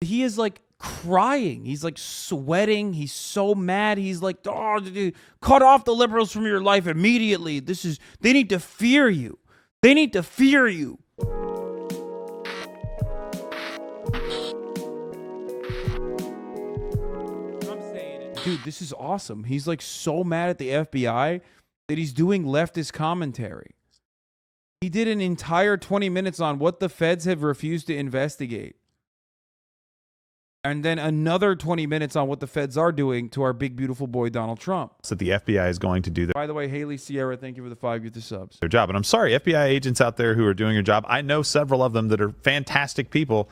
He is like crying. He's like sweating. He's so mad. He's like, oh, dude, cut off the liberals from your life immediately. They need to fear you. They need to fear you. Dude, this is awesome. He's like so mad at the FBI that he's doing leftist commentary. He did an entire 20 minutes on what the feds have refused to investigate. And then another 20 minutes on what the feds are doing to our big, beautiful boy, Donald Trump. So the FBI is going to do that. By the way, Haley Sierra, thank you for the 5 gifted subs. Their job. And I'm sorry, FBI agents out there who are doing your job. I know several of them that are fantastic people.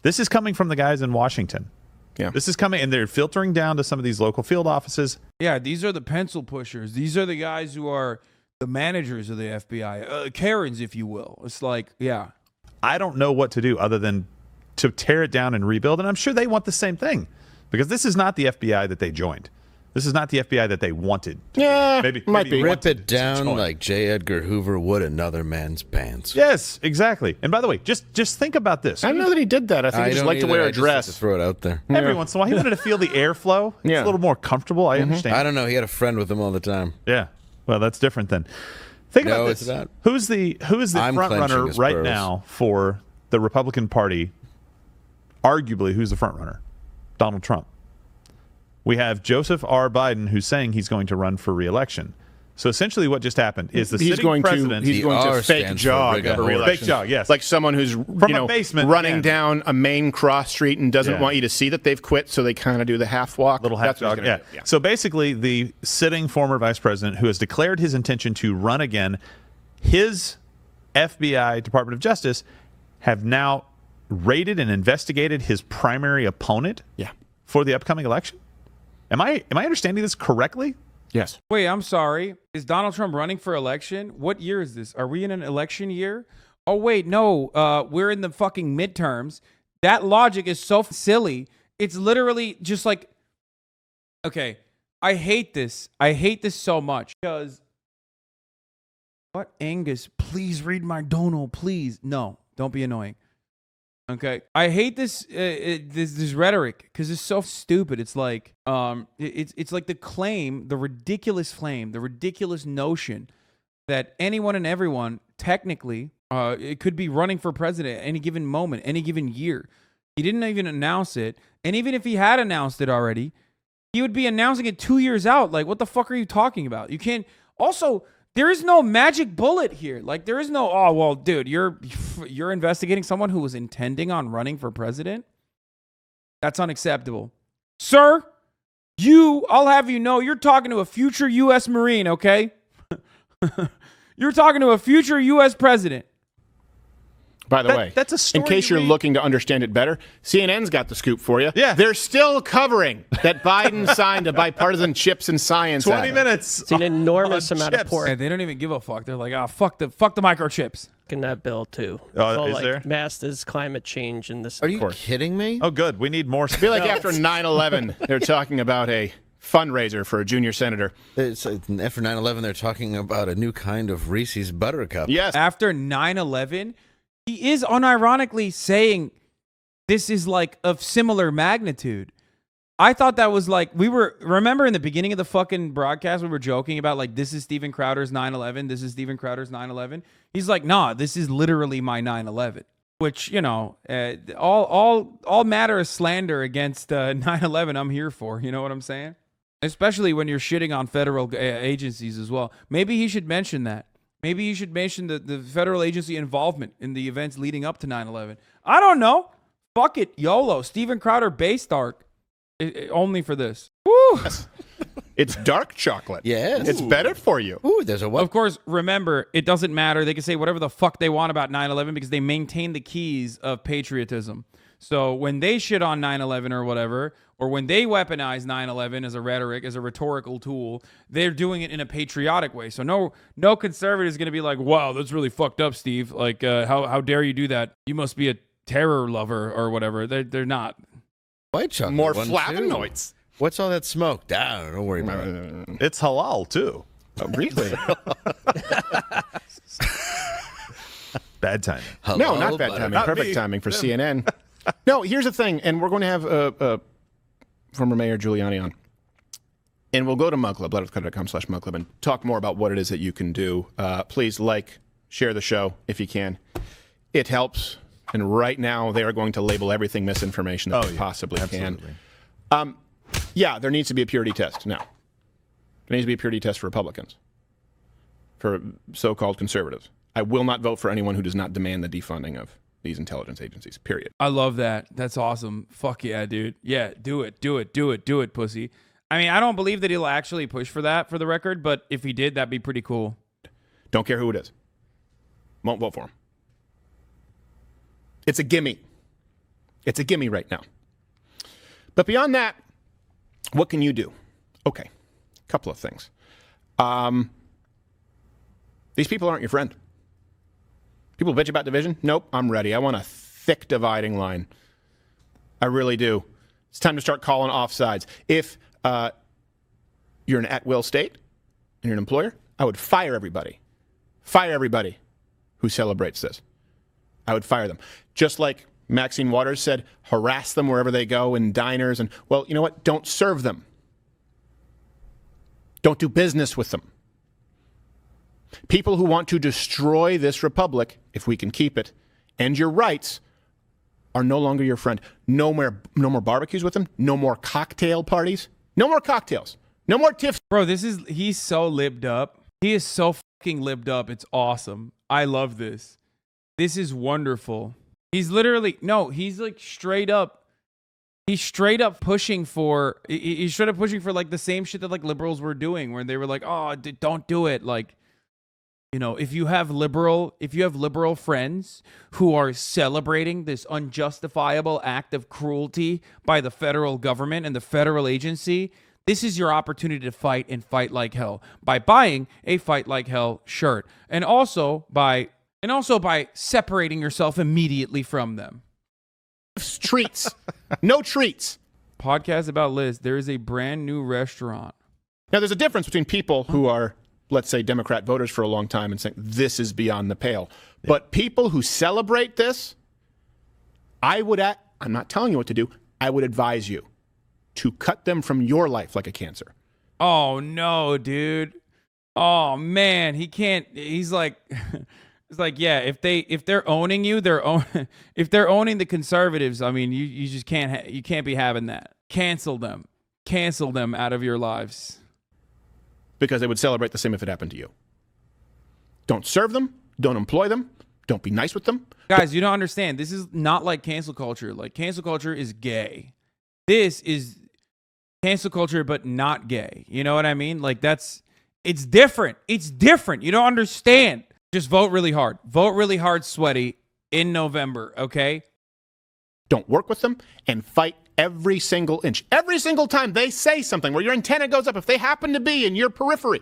This is coming from the guys in Washington. Yeah. This is coming, and they're filtering down to some of these local field offices. Yeah, these are the pencil pushers. These are the guys who are the managers of the FBI. Karens, if you will. It's like, yeah. I don't know what to do other than to tear it down and rebuild, and I'm sure they want the same thing. Because this is not the FBI that they joined. This is not the FBI that they wanted. Yeah, maybe rip it down like J. Edgar Hoover would another man's pants. Yes, exactly. And by the way, just think about this. I don't know that he did that. I think he just liked to wear a dress. Just throw it out there. Every once in a while, he wanted to feel the airflow. It's a little more comfortable. I understand. I don't know. He had a friend with him all the time. Yeah. Well, that's different then. Think about this. Who's the front runner right now for the Republican Party? Arguably, who's the front runner? Donald Trump. We have Joseph R. Biden, who's saying he's going to run for re-election. So essentially what just happened is the sitting president... He's going to fake jog. Fake jog, yes. Like someone who's running down a main cross street and doesn't want you to see that they've quit, so they kind of do the half walk. Little half jog, yeah. So basically, the sitting former vice president who has declared his intention to run again, his FBI, Department of Justice, have now raided and investigated his primary opponent for the upcoming election? Am I understanding this correctly? Yes. Wait, I'm sorry. Is Donald Trump running for election? What year is this? Are we in an election year? Oh, wait, no. We're in the fucking midterms. That logic is so silly. It's literally just like, okay, I hate this. I hate this so much because, what, Angus, please read my dono, please. No, don't be annoying. Okay, I hate this this rhetoric because it's so stupid. It's like it's like the claim, the ridiculous claim, the ridiculous notion that anyone and everyone technically it could be running for president at any given moment, any given year. He didn't even announce it, and even if he had announced it already, he would be announcing it 2 years out. Like, what the fuck are you talking about? You can't. Also, there is no magic bullet here. Like, there is no, oh, well, dude, you're investigating someone who was intending on running for president? That's unacceptable. Sir, I'll have you know, you're talking to a future U.S. Marine, okay? You're talking to a future U.S. president. By the way, that's a story in case you're looking to understand it better, CNN's got the scoop for you. Yeah. They're still covering that Biden signed a bipartisan chips and science 20 act. minutes. It's an enormous amount of pork. And they don't even give a fuck. They're like, oh, fuck the microchips. In that bill, too. Oh, is like there? Master's climate change in this. Are you kidding me? Oh, good. We need more. I feel like after 9/11, they're talking about a fundraiser for a junior senator. After 9/11, they're talking about a new kind of Reese's Buttercup. Yes. After 9/11, he is unironically saying this is like of similar magnitude. I thought that was like, remember in the beginning of the fucking broadcast, we were joking about like, this is Steven Crowder's 9/11. This is Steven Crowder's 9/11. He's like, nah, this is literally my 9/11. Which, you know, all matter of slander against 9/11, I'm here for. You know what I'm saying? Especially when you're shitting on federal agencies as well. Maybe he should mention that. Maybe you should mention the federal agency involvement in the events leading up to 9/11. I don't know. Fuck it. YOLO. Steven Crowder base dark. Only for this. Woo! It's dark chocolate. Yes. It's better for you. Ooh, there's a what? Of course, remember, it doesn't matter. They can say whatever the fuck they want about 9/11 because they maintain the keys of patriotism. So when they shit on 9/11 or whatever, or when they weaponize 9/11 as a rhetoric, as a rhetorical tool, they're doing it in a patriotic way. So no conservative is going to be like, wow, that's really fucked up, Steve. Like, how dare you do that? You must be a terror lover or whatever. They're not. White chocolate. More flavonoids. What's all that smoke? Don't worry about it. It's halal, too. Oh, really? Bad timing. No, not bad timing. Perfect timing for CNN. No, here's the thing, and we're going to have former Mayor Giuliani on. And we'll go to Mug Club, lettercredit.com/Mug Club, and talk more about what it is that you can do. Please share the show if you can. It helps. And right now, they are going to label everything misinformation that they possibly can. Yeah, there needs to be a purity test now. There needs to be a purity test for Republicans, for so-called conservatives. I will not vote for anyone who does not demand the defunding of these intelligence agencies, period. I love that. That's awesome. Fuck yeah, dude. Yeah, do it, pussy. I mean, I don't believe that he'll actually push for that, for the record, but if he did, that'd be pretty cool. Don't care who it is. Won't vote for him. It's a gimme. It's a gimme right now. But beyond that, what can you do? Okay, a couple of things. These people aren't your friend. People bitch about division? Nope, I'm ready. I want a thick dividing line. I really do. It's time to start calling off sides. If you're an at-will state and you're an employer, I would fire everybody. Fire everybody who celebrates this. I would fire them. Just like Maxine Waters said, harass them wherever they go in diners. And, well, you know what? Don't serve them. Don't do business with them. People who want to destroy this republic, if we can keep it, and your rights, are no longer your friend. No more barbecues with them. No more cocktail parties. No more cocktails. No more tiffs. Bro, he's so libbed up. He is so fucking libbed up. It's awesome. I love this. This is wonderful. He's literally, he's like straight up. He's straight up pushing for, like the same shit that like liberals were doing, where they were like, oh, don't do it. Like, you know, if you have liberal friends who are celebrating this unjustifiable act of cruelty by the federal government and the federal agency, this is your opportunity to fight and fight like hell by buying a Fight Like Hell shirt, and also by separating yourself immediately from them. Treats. No treats. Podcast about Liz. There is a brand new restaurant. Now, there's a difference between people who are, let's say, Democrat voters for a long time and saying this is beyond the pale. Yeah. But people who celebrate this, I'm not telling you what to do. I would advise you to cut them from your life like a cancer. Oh, no, dude. Oh, man. He can't. He's like... It's like, yeah, if they're owning you, if they're owning the conservatives, I mean, you just can't be having that. Cancel them out of your lives. Because they would celebrate the same if it happened to you. Don't serve them. Don't employ them. Don't be nice with them. Guys, you don't understand. This is not like cancel culture. Like, cancel culture is gay. This is cancel culture, but not gay. You know what I mean? Like, it's different. It's different. You don't understand. Just vote really hard. Vote really hard, sweaty, in November, okay? Don't work with them and fight every single inch. Every single time they say something where your antenna goes up, if they happen to be in your periphery,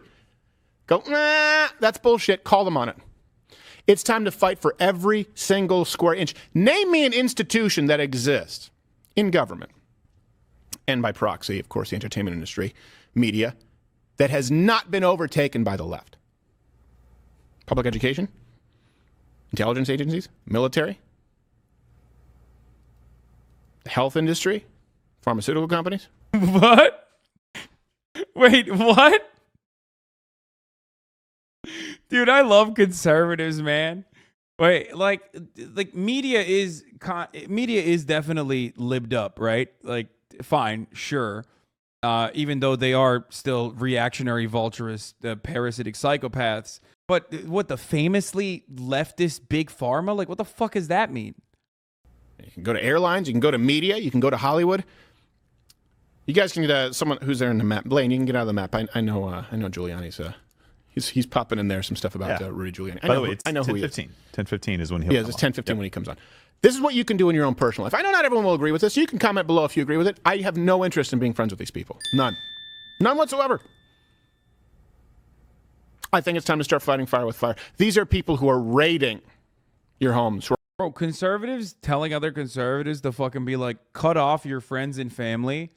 go, nah, that's bullshit. Call them on it. It's time to fight for every single square inch. Name me an institution that exists in government, and by proxy, of course, the entertainment industry, media, that has not been overtaken by the left. Public education, intelligence agencies, military, the health industry, pharmaceutical companies. What? Wait, what? Dude, I love conservatives, man. Wait, like media is definitely libbed up, right? Like, fine, sure. Even though they are still reactionary, vulturous, parasitic psychopaths. But what, the famously leftist big pharma? Like, what the fuck does that mean? You can go to airlines. You can go to media. You can go to Hollywood. You guys can get someone who's there in the map. Blaine, you can get out of the map. I know Giuliani's. He's popping in there some stuff about Rudy Giuliani. By the way, I know 10, who he 15. is. 10:15 is when he'll. Yeah, it's 10:15 when he comes on. This is what you can do in your own personal life. I know not everyone will agree with this. You can comment below if you agree with it. I have no interest in being friends with these people. None whatsoever. I think it's time to start fighting fire with fire. These are people who are raiding your homes. Bro, conservatives telling other conservatives to fucking be like, cut off your friends and family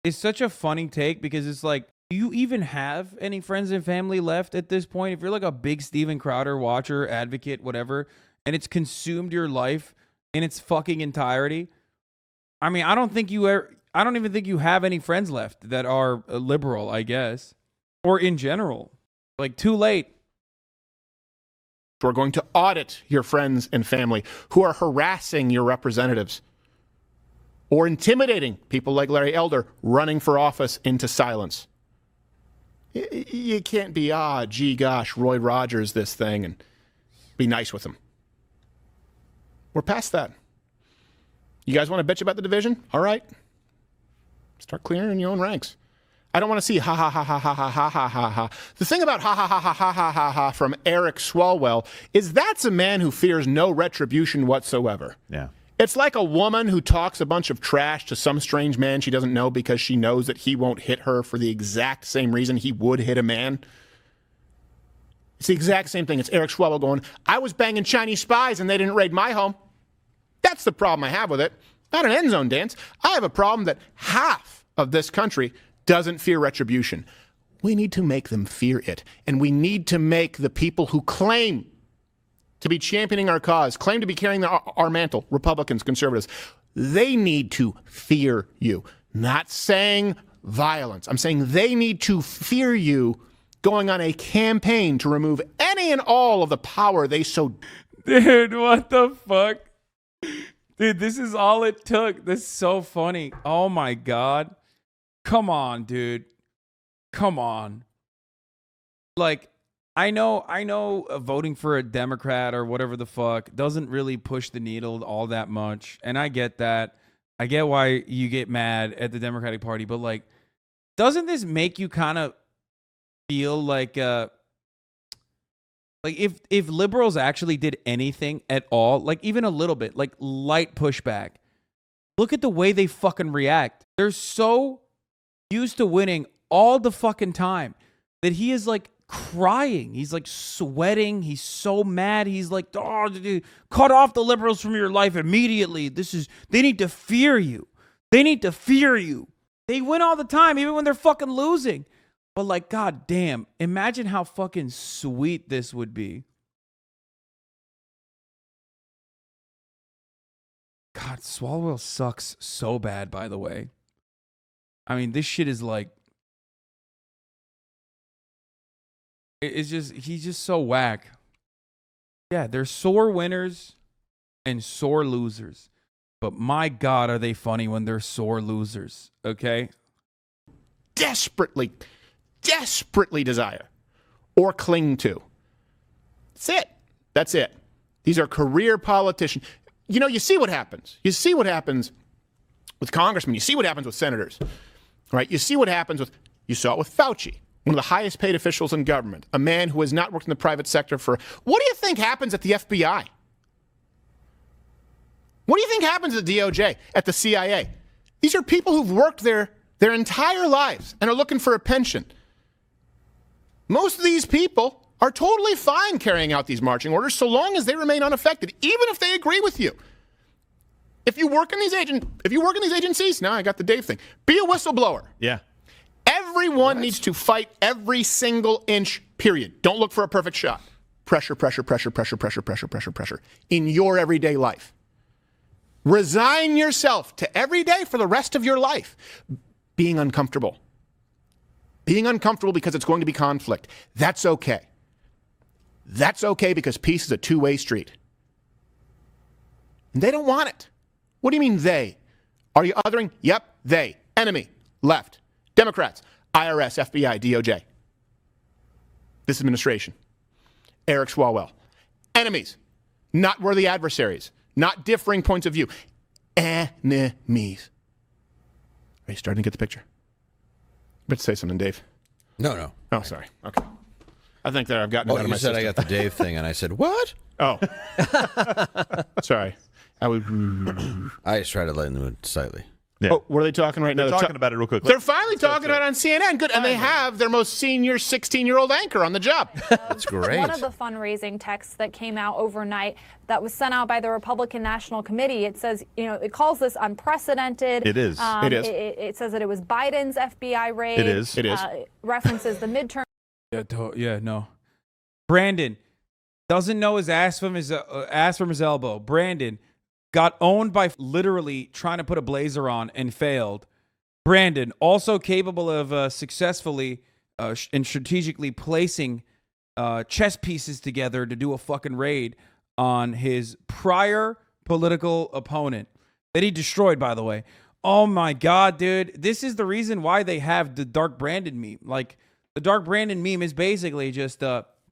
is such a funny take, because it's like, do you even have any friends and family left at this point? If you're like a big Steven Crowder watcher, advocate, whatever, and it's consumed your life in its fucking entirety, I mean, I don't even think you have any friends left that are liberal, I guess, or in general. Like, too late. We're going to audit your friends and family who are harassing your representatives or intimidating people like Larry Elder running for office into silence. You can't be, gee gosh, Roy Rogers this thing, and be nice with him. We're past that. You guys want to bitch about the division? All right. Start clearing your own ranks. I don't want to see ha ha ha ha ha ha ha ha ha ha. The thing about ha ha ha ha ha ha ha ha from Eric Swalwell is that's a man who fears no retribution whatsoever. Yeah. It's like a woman who talks a bunch of trash to some strange man she doesn't know because she knows that he won't hit her for the exact same reason he would hit a man. It's the exact same thing. It's Eric Swalwell going, I was banging Chinese spies and they didn't raid my home. That's the problem I have with it. Not an end zone dance. I have a problem that half of this country doesn't fear retribution. We need to make them fear it. And we need to make the people who claim to be championing our cause, claim to be carrying our mantle, Republicans, conservatives, they need to fear you. Not saying violence. I'm saying they need to fear you going on a campaign to remove any and all of the power they so... Dude, what the fuck? Dude, this is all it took. This is so funny. Oh, my God. Come on, dude. Come on. Like, I know voting for a Democrat or whatever the fuck doesn't really push the needle all that much. And I get that. I get why you get mad at the Democratic Party. But, like, doesn't this make you kind of feel like if liberals actually did anything at all, like even a little bit, like light pushback, look at the way they fucking react. They're so used to winning all the fucking time that he is like crying. He's like sweating. He's so mad. He's like, oh, dude, cut off the liberals from your life immediately. They need to fear you. They need to fear you. They win all the time, even when they're fucking losing. But like, god damn, imagine how fucking sweet this would be. God, Swalwell sucks so bad, by the way. I mean, this shit is like... It's just, he's just so whack. Yeah, they're sore winners and sore losers. But my God, are they funny when they're sore losers, okay? Desperately desire or cling to. That's it. These are career politicians. You know, you see what happens. You see what happens with congressmen. You see what happens with senators, right? You see what happens with, you saw it with Fauci, one of the highest paid officials in government, a man who has not worked in the private sector for, what do you think happens at the FBI? What do you think happens at the DOJ, at the CIA? These are people who've worked their entire lives and are looking for a pension. Most of these people are totally fine carrying out these marching orders so long as they remain unaffected, even if they agree with you. If you work in these agencies, now I got the Dave thing. Be a whistleblower. Yeah. Everyone needs to fight every single inch, period. Don't look for a perfect shot. Pressure in your everyday life. Resign yourself to every day for the rest of your life being uncomfortable. Being uncomfortable because it's going to be conflict. That's okay. That's okay because peace is a two-way street. And they don't want it. What do you mean they? Are you othering? Yep, they. Enemy, left. Democrats, IRS, FBI, DOJ. This administration. Eric Swalwell. Enemies, not worthy adversaries, not differing points of view. Enemies. Are you starting to get the picture? Better say something, Dave. No. Oh, sorry. Okay. I think that I've gotten it out of my system. system. I got the Dave thing, and I said, what? Oh. Sorry. I just tried to lighten the mood slightly. Yeah. Oh, what are they talking right now? They're talking about it real quick. They're finally talking about it on CNN. Good. And they have their most senior 16-year-old anchor on the job. That's great. One of the fundraising texts that came out overnight that was sent out by the Republican National Committee, it says, it calls this unprecedented. It is. It says that it was Biden's FBI raid. It is. References the midterm. No. Brandon doesn't know his ass from his elbow. Brandon, got owned by literally trying to put a blazer on and failed. Brandon, also capable of successfully and strategically placing chess pieces together to do a fucking raid on his prior political opponent that he destroyed, by the way. Oh my God, dude. This is the reason why they have the Dark Brandon meme. Like, the Dark Brandon meme is basically just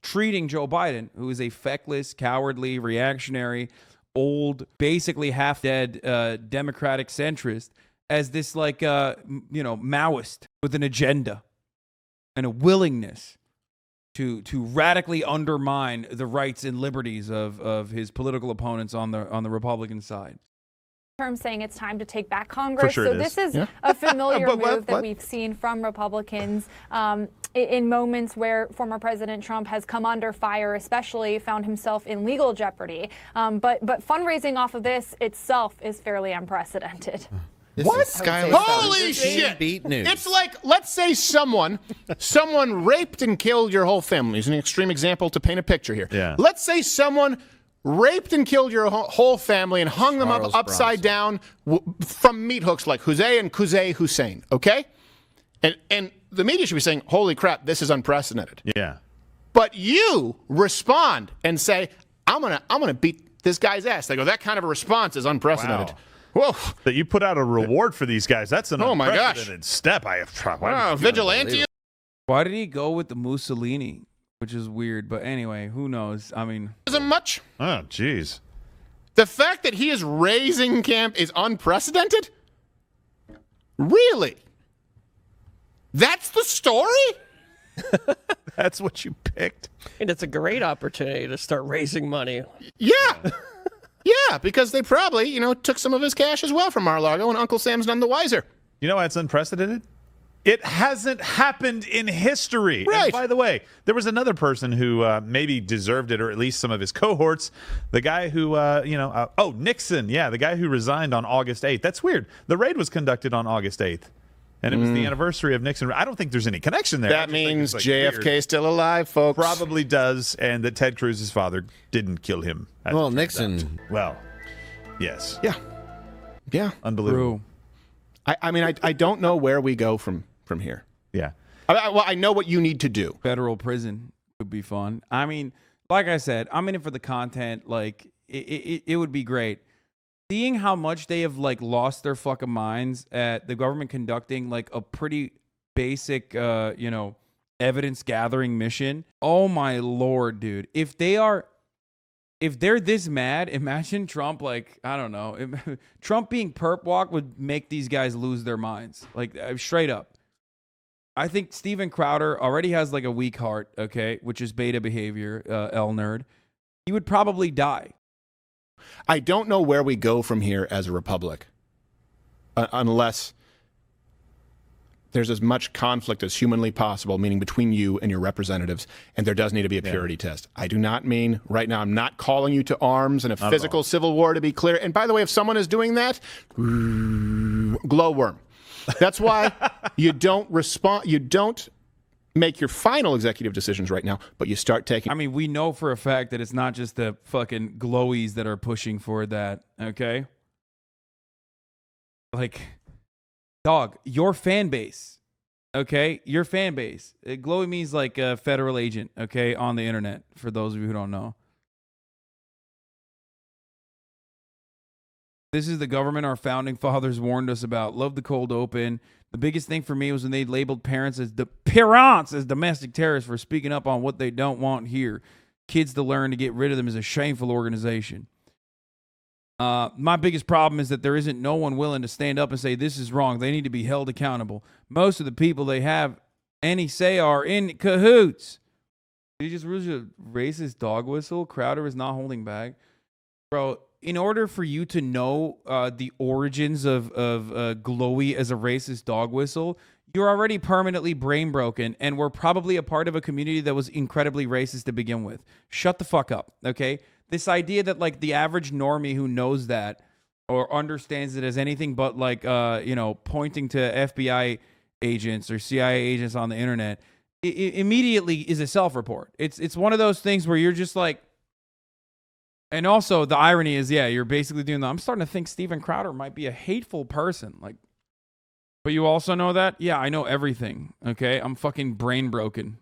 treating Joe Biden, who is a feckless, cowardly, reactionary, old, basically half-dead Democratic centrist, as this, like, Maoist with an agenda and a willingness to radically undermine the rights and liberties of his political opponents on the Republican side. Term saying it's time to take back Congress. Sure, so this is a familiar move that we've seen from Republicans in moments where former President Trump has come under fire, especially found himself in legal jeopardy. But fundraising off of this itself is fairly unprecedented. What? Holy shit! It's like, let's say someone raped and killed your whole family. It's an extreme example to paint a picture here. Yeah. Let's say someone raped and killed your whole family and hung them up upside down from meat hooks like Jose and Kuzey Hussein, okay? And the media should be saying, holy crap, this is unprecedented. Yeah. But you respond and say, I'm gonna beat this guy's ass. They go, that kind of a response is unprecedented. Wow. Whoa. That you put out a reward for these guys. That's an unprecedented gosh. step. I have tried. Wow, vigilante. Why did he go with the Mussolini? Which is weird, but anyway, who knows? I mean, Isn't much. Oh, jeez. The fact that he is raising camp is unprecedented? Really? That's the story? That's what you picked? And it's a great opportunity to start raising money. Yeah. Yeah, because they probably, took some of his cash as well from Mar-a-Lago, and Uncle Sam's none the wiser. You know why it's unprecedented? It hasn't happened in history. Right. And by the way, there was another person who maybe deserved it, or at least some of his cohorts. The guy who, Nixon. Yeah, the guy who resigned on August 8th. That's weird. The raid was conducted on August 8th. And it was the anniversary of Nixon. I don't think there's any connection there. That means JFK is still alive, folks. Probably does, and that Ted Cruz's father didn't kill him. Well, Nixon. Well, yes. Yeah. Yeah. Unbelievable. True. I mean, I don't know where we go from here. Yeah. I know what you need to do. Federal prison would be fun. I mean, like I said, I'm in it for the content. Like, it would be great. Seeing how much they have, like, lost their fucking minds at the government conducting, like, a pretty basic, evidence gathering mission. Oh, my Lord, dude. If they're this mad, imagine Trump, like, I don't know. Trump being perp walk would make these guys lose their minds. Like, straight up. I think Steven Crowder already has, like, a weak heart, okay, which is beta behavior, L nerd. He would probably die. I don't know where we go from here as a republic unless there's as much conflict as humanly possible, meaning between you and your representatives, and there does need to be a purity test. I do not mean, right now, I'm not calling you to arms and a physical civil war, to be clear. And by the way, if someone is doing that, glowworm. That's why you don't respond, you don't make your final executive decisions right now, but you start taking... I mean, we know for a fact that it's not just the fucking glowies that are pushing for that, okay? Like, dog, your fan base, okay? Your fan base. Glowy means like a federal agent, okay, on the internet, for those of you who don't know. This is the government our founding fathers warned us about. Love the cold open. The biggest thing for me was when they labeled parents as domestic terrorists for speaking up on what they don't want here. Kids to learn to get rid of them is a shameful organization. My biggest problem is that there isn't no one willing to stand up and say this is wrong. They need to be held accountable. Most of the people they have any say are in cahoots. Did you just use a racist dog whistle? Crowder is not holding back. Bro, in order for you to know the origins of Glowy as a racist dog whistle, you're already permanently brain broken, and we're probably a part of a community that was incredibly racist to begin with. Shut the fuck up, okay? This idea that, like, the average normie who knows that or understands it as anything but, like, pointing to FBI agents or CIA agents on the internet, it immediately is a self-report. It's one of those things where you're just like, And also the irony is, yeah, you're basically doing that. I'm starting to think Steven Crowder might be a hateful person. Like, but you also know that? Yeah, I know everything. Okay. I'm fucking brain broken.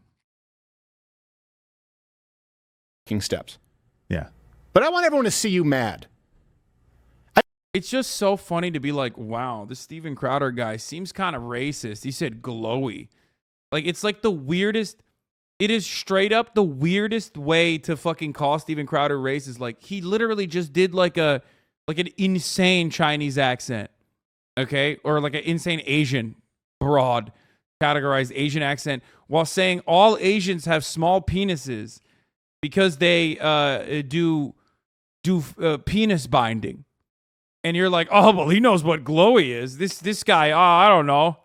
Steps. Yeah. But I want everyone to see you mad. It's just so funny to be like, wow, this Steven Crowder guy seems kind of racist. He said glowy. Like, it's like the weirdest. It is straight up the weirdest way to fucking call Steven Crowder racist. Like, he literally just did like an insane Chinese accent. Okay? Or like an insane Asian, broad, categorized Asian accent, while saying all Asians have small penises because they do penis binding. And you're like, oh, well, he knows what glowy is. This guy, oh, I don't know.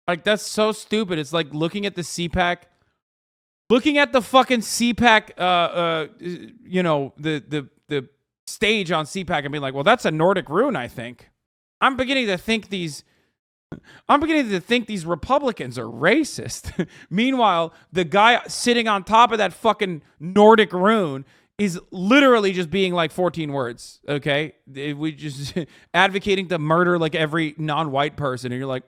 Like, that's so stupid. It's like looking at the CPAC, looking at the fucking CPAC, you know, the stage on CPAC and being like, well, that's a Nordic rune, I think. I'm beginning to think these Republicans are racist. Meanwhile, the guy sitting on top of that fucking Nordic rune is literally just being like 14 words, okay? We just advocating to murder like every non-white person, and you're like,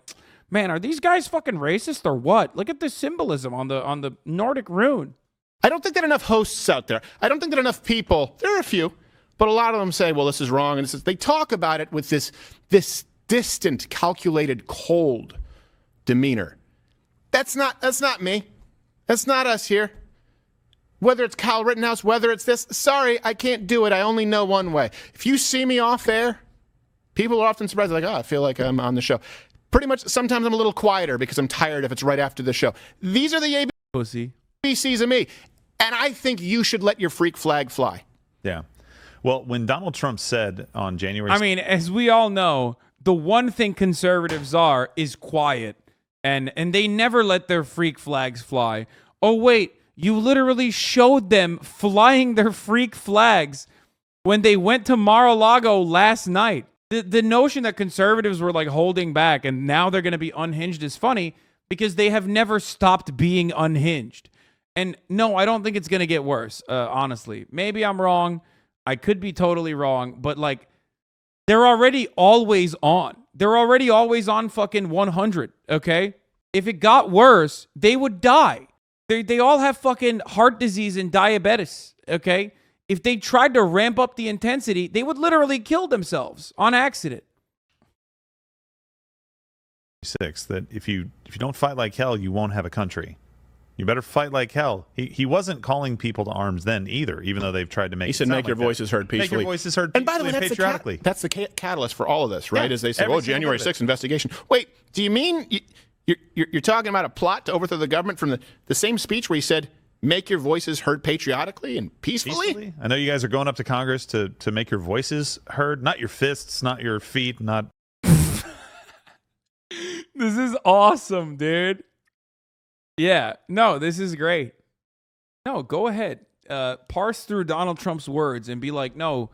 man, are these guys fucking racist or what? Look at the symbolism on the Nordic rune. I don't think that enough hosts out there. I don't think that enough people. There are a few, but a lot of them say, well, this is wrong, and they talk about it with this distant, calculated, cold demeanor. That's not me. That's not us here. Whether it's Kyle Rittenhouse, whether it's this, sorry, I can't do it. I only know one way. If you see me off air, people are often surprised, like, oh, I feel like I'm on the show. Pretty much, sometimes I'm a little quieter because I'm tired if it's right after the show. These are the ABCs of me. And I think you should let your freak flag fly. Yeah. Well, when Donald Trump said on January... I mean, as we all know, the one thing conservatives are is quiet. And they never let their freak flags fly. Oh, wait. You literally showed them flying their freak flags when they went to Mar-a-Lago last night. The notion that conservatives were like holding back and now they're going to be unhinged is funny because they have never stopped being unhinged. And no, I don't think it's going to get worse, honestly. Maybe I'm wrong. I could be totally wrong. But like, they're already always on. They're already always on fucking 100, okay? If it got worse, they would die. They all have fucking heart disease and diabetes, okay? If they tried to ramp up the intensity, they would literally kill themselves on accident. That if you don't fight like hell, you won't have a country. You better fight like hell. He wasn't calling people to arms then either, even though they've tried to make. He said, "Make your voices heard peacefully." Make your voices heard peacefully. And by the way, that's the catalyst for all of this, right? As they say, "Oh, January 6th investigation." Wait, do you mean you're talking about a plot to overthrow the government from the same speech where he said, "Make your voices heard patriotically and peacefully"? I know you guys are going up to Congress to make your voices heard, not your fists, not your feet, not. This is awesome, dude. Yeah, no, this is great. No, go ahead. Parse through Donald Trump's words and be like, no,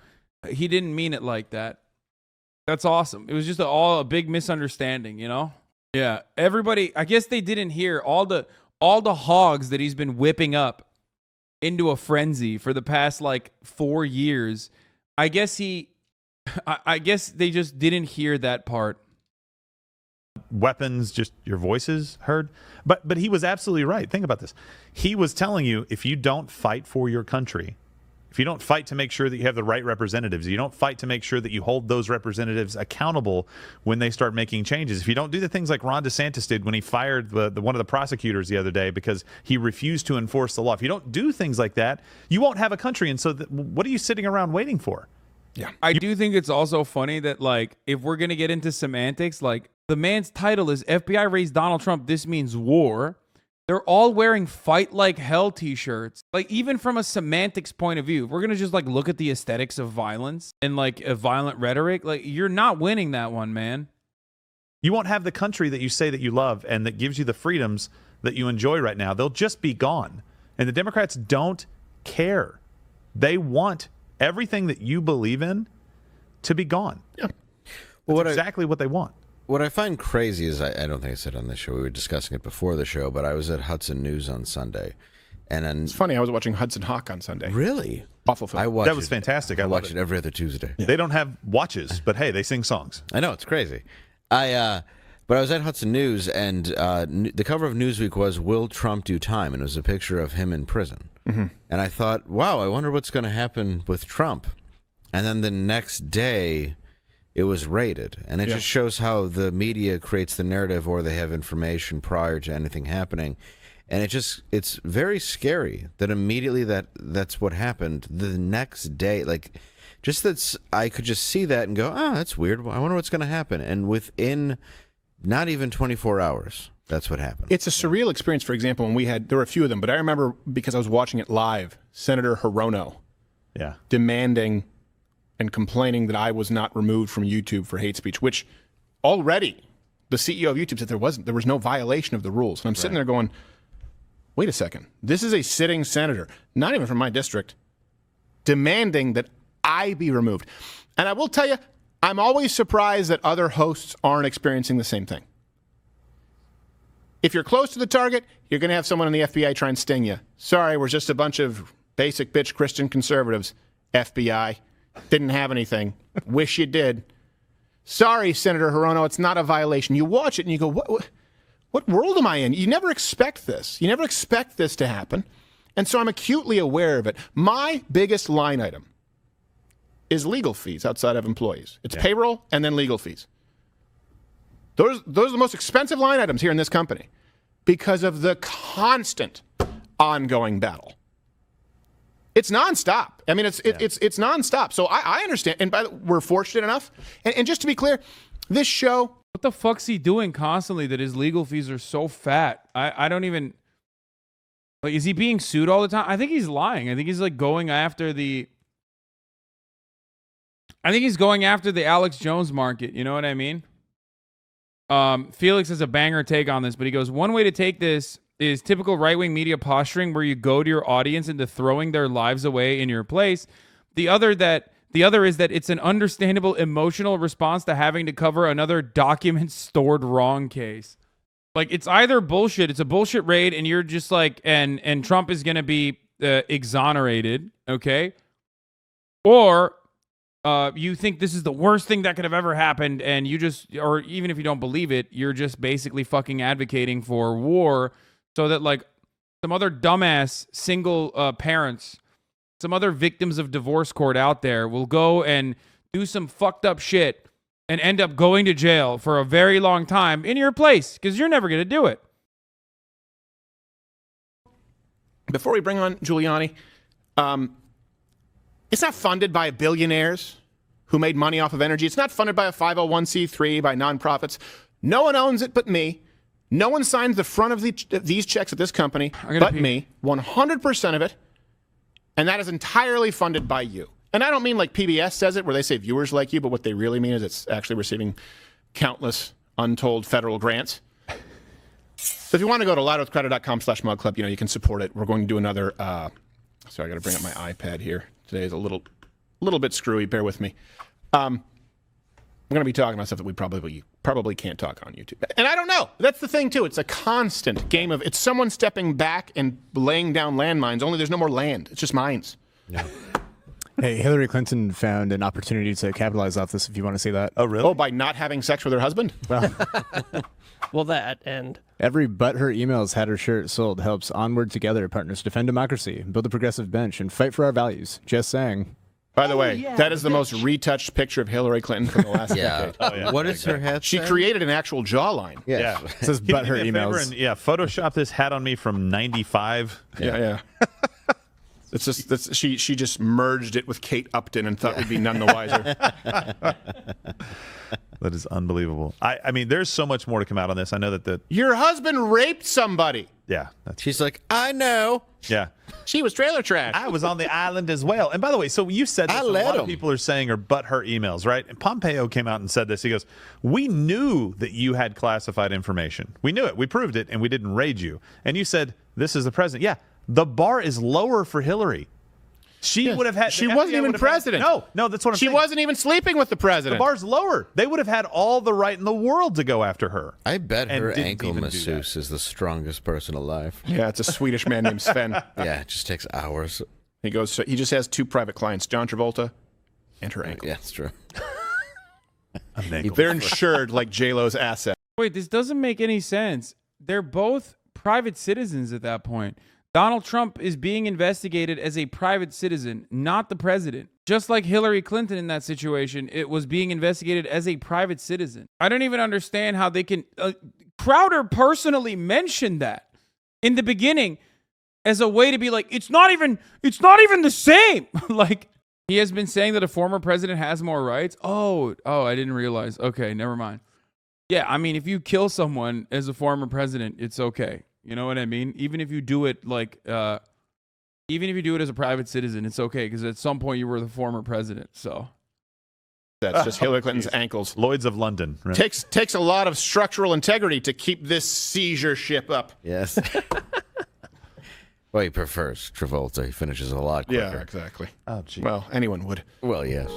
he didn't mean it like that. That's awesome. It was just a big misunderstanding, you know? Yeah, everybody, I guess they didn't hear all the hogs that he's been whipping up into a frenzy for the past like 4 years. I guess they just didn't hear that part. Weapons, just your voices heard. But he was absolutely right. Think about this. He was telling you, if you don't fight for your country, if you don't fight to make sure that you have the right representatives, you don't fight to make sure that you hold those representatives accountable when they start making changes, if you don't do the things like Ron DeSantis did when he fired one of the prosecutors the other day because he refused to enforce the law, if you don't do things like that, you won't have a country. And so what are you sitting around waiting for? Yeah, I do think it's also funny that, like, if we're going to get into semantics, like, the man's title is FBI raised Donald Trump, this means war. They're all wearing fight like hell t-shirts. Like, even from a semantics point of view, if we're going to just, like, look at the aesthetics of violence and, like, a violent rhetoric, like, you're not winning that one, man. You won't have the country that you say that you love and that gives you the freedoms that you enjoy right now. They'll just be gone. And the Democrats don't care. They want everything that you believe in to be gone. Yeah. Well, that's exactly what they want. What I find crazy is, I don't think I said on this show, we were discussing it before the show, but I was at Hudson News on Sunday. And then, it's funny, I was watching Hudson Hawk on Sunday. Really? Awful film. That was fantastic. I watch it every other Tuesday. Yeah. They don't have watches, but hey, they sing songs. I know, it's crazy. But I was at Hudson News, and the cover of Newsweek was "Will Trump Do Time?" and it was a picture of him in prison. Mm-hmm. And I thought, wow, I wonder what's going to happen with Trump. And then the next day, it was raided, and it just shows how the media creates the narrative, or they have information prior to anything happening. And it's very scary that immediately that's what happened. The next day, I could just see that and go, oh, that's weird. I wonder what's going to happen. And within not even 24 hours, that's what happened. It's a surreal experience. For example, when there were a few of them, but I remember, because I was watching it live, Senator Hirono demanding and complaining that I was not removed from YouTube for hate speech, which already the CEO of YouTube said there was no violation of the rules. And I'm sitting there going, wait a second. This is a sitting senator, not even from my district, demanding that I be removed. And I will tell you, I'm always surprised that other hosts aren't experiencing the same thing. If you're close to the target, you're going to have someone in the FBI try and sting you. Sorry, we're just a bunch of basic bitch Christian conservatives. FBI. Didn't have anything. Wish you did. Sorry, Senator Hirono, it's not a violation. You watch it and you go, what world am I in? You never expect this. You never expect this to happen. And so I'm acutely aware of it. My biggest line item is legal fees outside of employees. It's payroll and then legal fees. Those are the most expensive line items here in this company because of the constant ongoing battle. It's nonstop. I mean, it's nonstop. So I understand. And we're fortunate enough. And just to be clear, this show. What the fuck's he doing constantly that his legal fees are so fat? I don't even. Like, is he being sued all the time? I think he's lying. I think he's going after the. I think he's going after the Alex Jones market. You know what I mean? Felix has a banger take on this, but he goes, one way to take this is typical right-wing media posturing where you goad your audience into throwing their lives away in your place. The other is that it's an understandable emotional response to having to cover another document stored wrong case. It's either bullshit, it's a bullshit raid, and you're just and Trump is going to be exonerated, okay? Or you think this is the worst thing that could have ever happened, and or even if you don't believe it, you're just basically fucking advocating for war so that some other dumbass single parents, some other victims of divorce court out there will go and do some fucked up shit and end up going to jail for a very long time in your place because you're never going to do it. Before we bring on Giuliani, it's not funded by billionaires who made money off of energy. It's not funded by a 501c3, by nonprofits. No one owns it but me. No one signs the front of these checks at this company but me. 100% of it. And that is entirely funded by you. And I don't mean like PBS says it, where they say viewers like you, but what they really mean is it's actually receiving countless untold federal grants. So if you want to go to louderwithcrowder.com/mugclub, you can support it. We're going to do another. Sorry, I got to bring up my iPad here. Today is a little bit screwy. Bear with me. We're going to be talking about stuff that we probably can't talk on YouTube. And I don't know. That's the thing, too. It's a constant game of it's someone stepping back and laying down landmines, only there's no more land. It's just mines. Yeah. Hey, Hillary Clinton found an opportunity to capitalize off this, if you want to see that. Oh, really? Oh, by not having sex with her husband? Well, well, that and every But Her Emails Had Her Shirt Sold helps Onward Together partners defend democracy, build a progressive bench, and fight for our values. Just saying. By the way, that is the most retouched picture of Hillary Clinton from the last decade. Oh, yeah. What is her hat? She created an actual jawline. Yeah. It says But Her Emails. And, Photoshop this hat on me from 95. Yeah. It's just she just merged it with Kate Upton and thought we'd be none the wiser. That is unbelievable. I mean, there's so much more to come out on this. I know that your husband raped somebody. Yeah. She's like, I know. Yeah. She was trailer trash. I was on the island as well. And by the way, so you said this, a lot of people are saying are but her emails, right? And Pompeo came out and said this. He goes, we knew that you had classified information. We knew it. We proved it, and we didn't raid you. And you said, this is the president. Yeah. The bar is lower for Hillary. She would have had. She wasn't even president. No, that's what I'm saying. She wasn't even sleeping with the president. The bar's lower. They would have had all the right in the world to go after her. I bet her ankle masseuse is the strongest person alive. Yeah, it's a Swedish man named Sven. Yeah, it just takes hours. He just has 2 private clients, John Travolta and her ankle. Yeah, that's true. They're insured like J-Lo's asset. Wait, this doesn't make any sense. They're both private citizens at that point. Donald Trump is being investigated as a private citizen, not the president. Just like Hillary Clinton in that situation, it was being investigated as a private citizen. I don't even understand how they can... Crowder personally mentioned that in the beginning as a way to be like, it's not even the same. Like, he has been saying that a former president has more rights. Oh, I didn't realize. Okay, never mind. Yeah, I mean, if you kill someone as a former president, it's okay. You know what I mean? Even if you do it even if you do it as a private citizen, it's okay because at some point you were the former president. So that's just Hillary Clinton's ankles. Lloyd's of London. Right? Takes a lot of structural integrity to keep this seizure ship up. Yes. Well, he prefers Travolta. He finishes a lot quicker. Yeah, exactly. Oh, gee. Well, anyone would. Well, yes.